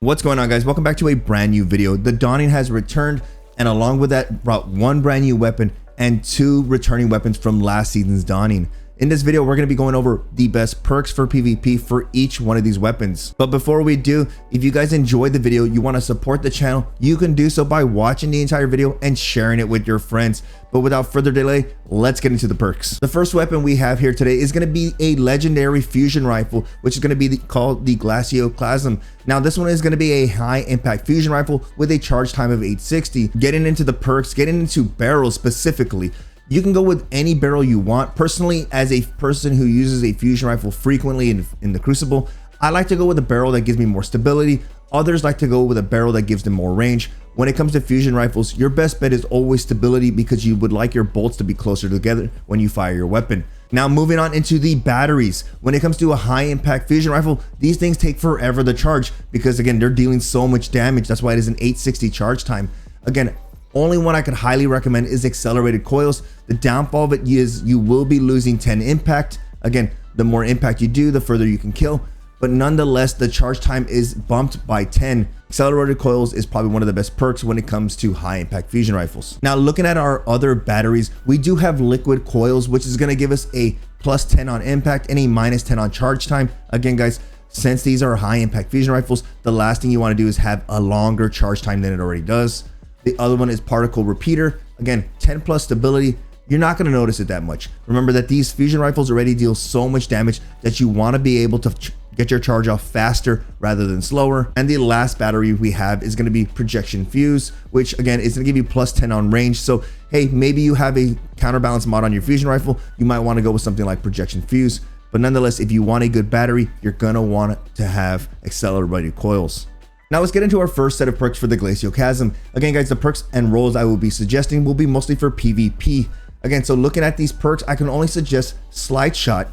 What's going on, guys? Welcome back to a brand new video. The Dawning has returned, and along with that brought one brand new weapon and two returning weapons from last season's Dawning. In this video, we're going to be going over the best perks for PvP for each one of these weapons. But before we do, if you guys enjoyed the video, you want to support the channel, you can do so by watching the entire video and sharing it with your friends. But without further delay, let's get into the perks. The first weapon we have here today is going to be a legendary fusion rifle, which is going to be called the Glacial Chasm. Now, this one is going to be a high impact fusion rifle with a charge time of 860. Getting into the perks, getting into barrels specifically, you can go with any barrel you want. Personally, as a person who uses a fusion rifle frequently in the Crucible, I like to go with a barrel that gives me more stability. Others like to go with a barrel that gives them more range. When it comes to fusion rifles, your best bet is always stability because you would like your bolts to be closer together when you fire your weapon. Now, moving on into the batteries. When it comes to a high impact fusion rifle, these things take forever to charge because, again, they're dealing so much damage. That's why it is an 860 charge time. Again, only one I could highly recommend is accelerated coils. The downfall of it is you will be losing 10 impact. Again, the more impact you do, the further you can kill. But nonetheless, the charge time is bumped by 10. Accelerated coils is probably one of the best perks when it comes to high impact fusion rifles. Now, looking at our other batteries, we do have liquid coils, which is going to give us a plus 10 on impact and a minus 10 on charge time. Again, guys, since these are high impact fusion rifles, the last thing you want to do is have a longer charge time than it already does. The other one is particle repeater. Again, 10 plus stability. You're not going to notice it that much. Remember that these fusion rifles already deal so much damage that you want to be able to get your charge off faster rather than slower. And the last battery we have is going to be projection fuse, which again is going to give you plus 10 on range. So hey, maybe you have a counterbalance mod on your fusion rifle, you might want to go with something like projection fuse. But nonetheless, if you want a good battery, you're going to want to have accelerated coils. Now let's get into our first set of perks for the Glacial Chasm. Again, guys, the perks and roles I will be suggesting will be mostly for PvP. Again, so looking at these perks, I can only suggest Slide Shot,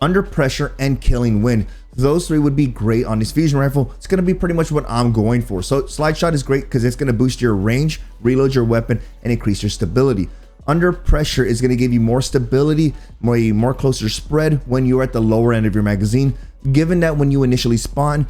Under Pressure, and Killing Wind. Those three would be great on this fusion rifle. It's going to be pretty much what I'm going for. So Slide Shot is great because it's going to boost your range, reload your weapon, and increase your stability. Under Pressure is going to give you more stability, more closer spread when you're at the lower end of your magazine. Given that when you initially spawn,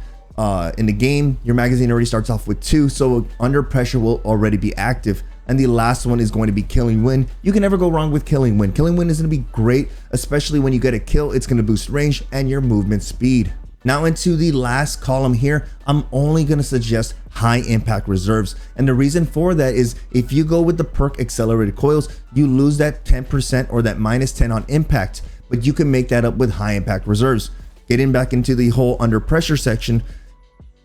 in the game, your magazine already starts off with 2, so Under Pressure will already be active. And the last one is going to be Killing Wind. You can never go wrong with Killing Wind. Killing Wind is going to be great, especially when you get a kill. It's going to boost range and your movement speed. Now into the last column here, I'm only going to suggest high impact reserves. And the reason for that is if you go with the perk accelerated coils, you lose that 10% or that minus 10 on impact, but you can make that up with high impact reserves. Getting back into the whole Under Pressure section,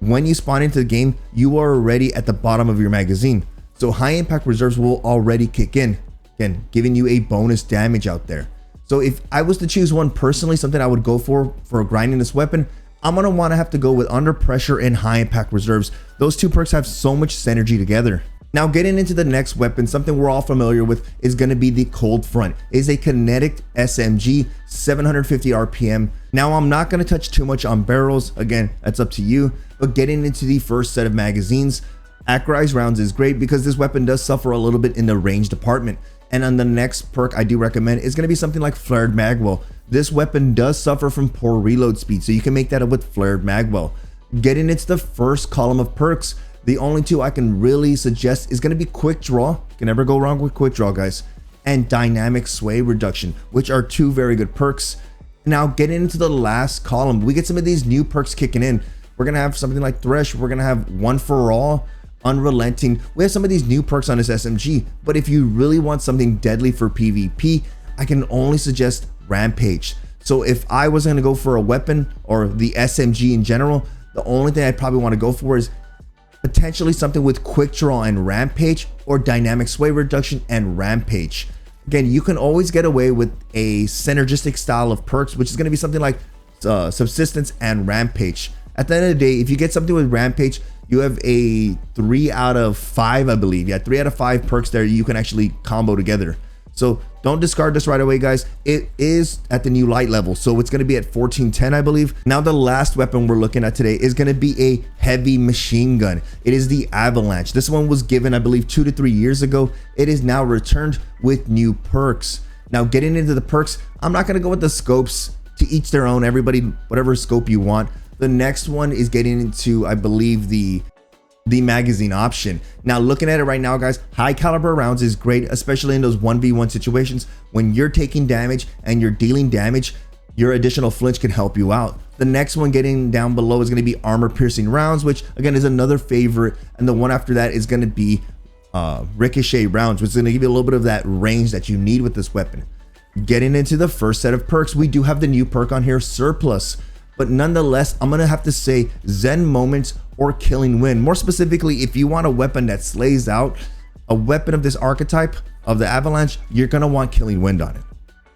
when you spawn into the game, you are already at the bottom of your magazine. So high impact reserves will already kick in, again, giving you a bonus damage out there. So if I was to choose one personally, something I would go for grinding this weapon, I'm going to want to have to go with Under Pressure and high impact reserves. Those two perks have so much synergy together. Now, getting into the next weapon, something we're all familiar with is going to be the Cold Front. It is a kinetic SMG, 750 RPM. Now, I'm not going to touch too much on barrels. Again, that's up to you. But getting into the first set of magazines, accurized rounds is great because this weapon does suffer a little bit in the range department. And on the next perk I do recommend is going to be something like Flared Magwell. This weapon does suffer from poor reload speed, so you can make that up with Flared Magwell. Getting into the first column of perks, the only two I can really suggest is going to be Quick Draw. You can never go wrong with Quick Draw, guys. And Dynamic Sway Reduction, which are two very good perks. Now, getting into the last column, we get some of these new perks kicking in. We're going to have something like Thresh. We're going to have One for All, Unrelenting. We have some of these new perks on this SMG. But if you really want something deadly for PvP, I can only suggest Rampage. So if I was going to go for a weapon or the SMG in general, the only thing I'd probably want to go for is potentially something with Quick Draw and Rampage, or Dynamic Sway Reduction and Rampage. Again, you can always get away with a synergistic style of perks, which is going to be something like Subsistence and Rampage. At the end of the day, if you get something with Rampage, you have a 3 out of 5, I believe. Yeah, 3 out of 5 perks there you can actually combo together. So don't discard this right away, guys. It is at the new light level, so it's going to be at 1410, I believe. Now, the last weapon we're looking at today is going to be a heavy machine gun. It is the Avalanche. This one was given, I believe, 2 to 3 years ago. It is now returned with new perks. Now, getting into the perks, I'm not going to go with the scopes. To each their own. Everybody, whatever scope you want. The next one is getting into, I believe, the magazine option. Now looking at it right now, guys, high caliber rounds is great, especially in those 1v1 situations when you're taking damage and you're dealing damage. Your additional flinch can help you out. The next one getting down below is going to be armor piercing rounds, which again is another favorite, and the one after that is going to be ricochet rounds, which is going to give you a little bit of that range that you need with this weapon. Getting into the first set of perks, we do have the new perk on here, Surplus, but nonetheless, I'm gonna have to say Zen Moments or Killing Wind. More specifically, if you want a weapon that slays out, a weapon of this archetype of the Avalanche, you're gonna want Killing Wind on it.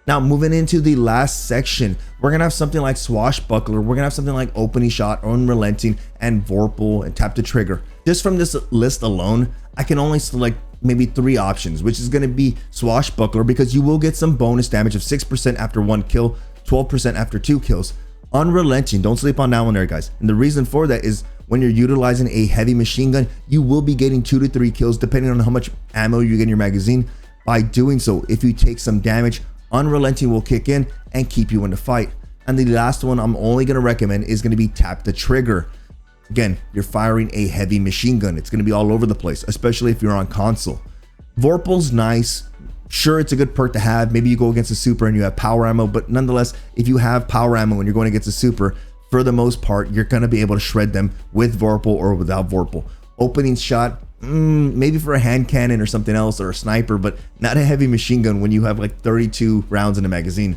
Now moving into the last section, we're gonna have something like Swashbuckler, we're gonna have something like Opening Shot, Unrelenting, and Vorpal, and Tap the Trigger. Just from this list alone, I can only select maybe 3 options, which is going to be Swashbuckler, because you will get some bonus damage of 6% after 1 kill, 12% after 2 kills. Unrelenting, don't sleep on that one there, guys. And the reason for that is when you're utilizing a heavy machine gun, you will be getting 2 to 3 kills depending on how much ammo you get in your magazine. By doing so, if you take some damage, Unrelenting will kick in and keep you in the fight. And the last one I'm only going to recommend is going to be Tap the Trigger. Again, you're firing a heavy machine gun. It's going to be all over the place, especially if you're on console. Vorpal's nice. Sure, it's a good perk to have. Maybe you go against a super and you have power ammo, but nonetheless, if you have power ammo when you're going against a super, for the most part, you're going to be able to shred them with Vorpal or without Vorpal. Opening Shot, maybe for a hand cannon or something else, or a sniper, but not a heavy machine gun when you have like 32 rounds in a magazine.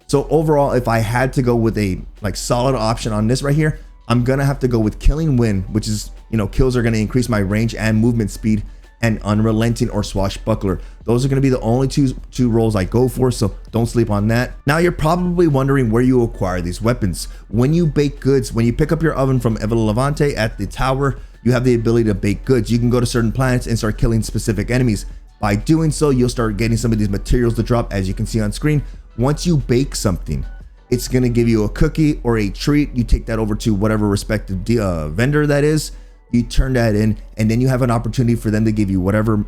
So overall, if I had to go with a solid option on this right here, I'm gonna have to go with Killing Wind, which is, kills are gonna increase my range and movement speed, and Unrelenting or Swashbuckler. Those are gonna be the only two roles I go for, so don't sleep on that. Now you're probably wondering where you acquire these weapons. When you bake goods, when you pick up your oven from Eva Levante at the tower, you have the ability to bake goods. You can go to certain planets and start killing specific enemies. By doing so, you'll start getting some of these materials to drop, as you can see on screen. Once you bake something, it's going to give you a cookie or a treat. You take that over to whatever respective vendor that is. You turn that in, and then you have an opportunity for them to give you whatever,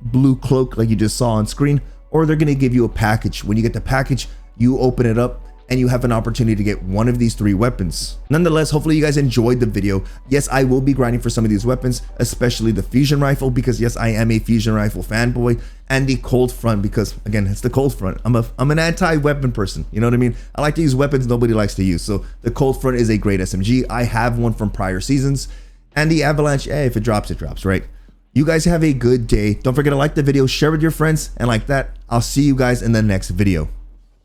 blue cloak like you just saw on screen, or they're going to give you a package. When you get the package, you open it up and you have an opportunity to get one of these 3 weapons. Nonetheless, hopefully you guys enjoyed the video. Yes, I will be grinding for some of these weapons, especially the fusion rifle, because yes, I am a fusion rifle fanboy, and the cold front, because again, it's the cold front. I'm an anti-weapon person, you know what I mean? I like to use weapons nobody likes to use, so the cold front is a great SMG. I have one from prior seasons, and the Avalanche, if it drops, right? You guys have a good day. Don't forget to like the video, share with your friends, and like that, I'll see you guys in the next video.